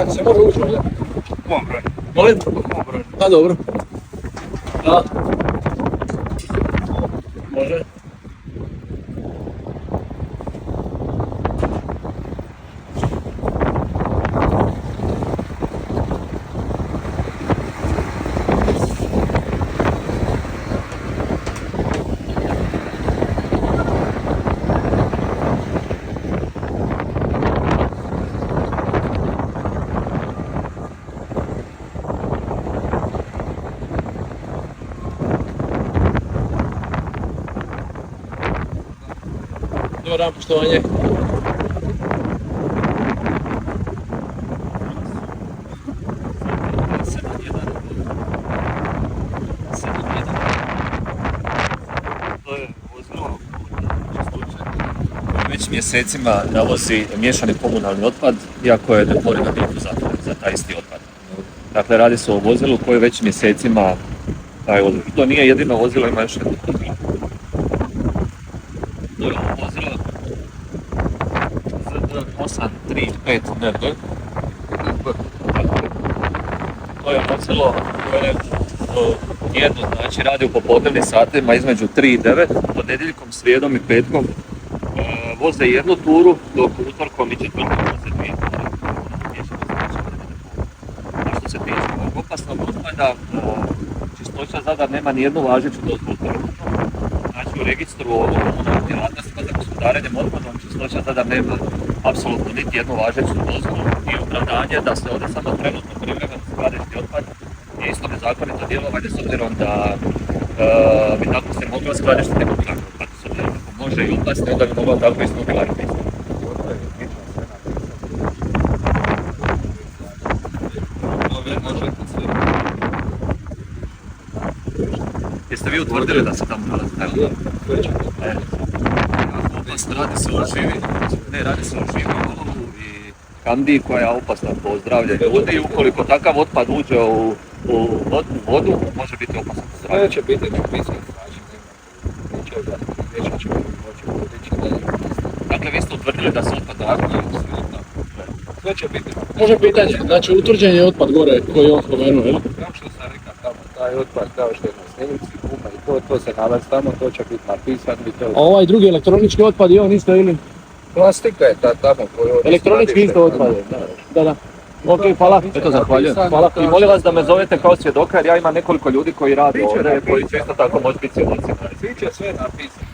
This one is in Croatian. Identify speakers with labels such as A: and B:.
A: da se može ući ovdje.
B: Kom broj?
A: Molim?
B: Kom broj?
A: Da, dobro. Da. Može. Dobar dan, poštovanje.
B: To je vozilo koje već mjesecima navozi miješani komunalni otpad, iako je deponirana biti za taj isti otpad. Dakle, radi se o vozilu koje već mjesecima taj vozilo. To nije jedino vozilo, ima još jedno vozilo. To je ovo vozilo ZD835 NB. To je vozilo koje jedno, znači radi u popodnevnim satima između 3 i 9, ponedjeljkom, srijedom i petkom voze jednu turu, dok utorkom i četvrtkom voze dvije ture. A što se tiče ovog opasnog otpada, Čistoća Zadar nema ni jednu važeću dozvolu. Znači u registru o komunalnim djelatnostima za gospodarenjem otpadom Čistoća Zadar nema apsolutno niti jednu važeću dozvolu i opravdanje da se ovdje samo trenutno privremeno skladišti otpad je isto nezakonito djelovanje s obzirom da bi tako se moglo skladištiti nuklearni otpad. S obzirom da može i opasni, onda bi moglo tako i s nuklearnim pisati. Jeste vi utvrdili da se tamo nalazi? Opasno, radi se o živi, radi se o živi olovu i kandiji koja je opasna po zdravlje ljudi i ukoliko takav otpad uđe u vodu, može biti opasan po zdravlje.
A: Sve će biti napisano, znači ničega, neće će moći podići.
B: Dakle, vi ste utvrdili da se otpad nalazi?
A: Sve će biti. Može pitanje, znači utvrđen je otpad gore koji je on spomenuo, jel?
C: Kao što sam rekao tamo, taj otpad kao što je na snimci, guma i to se nalazi tamo, to će biti napisano i to...
A: A ovaj drugi elektronički otpad je on isto ili?
C: Plastika je ta tamo koju...
A: Elektronički isto otpad je, da. Ok, hvala.
B: Eto, zahvaljujem. Hvala. I molim vas da me zovete kao svjedoka jer ja imam nekoliko ljudi koji rade ovdje, koji će isto tako moći biti svjedoci.
C: Svi će sve napisati.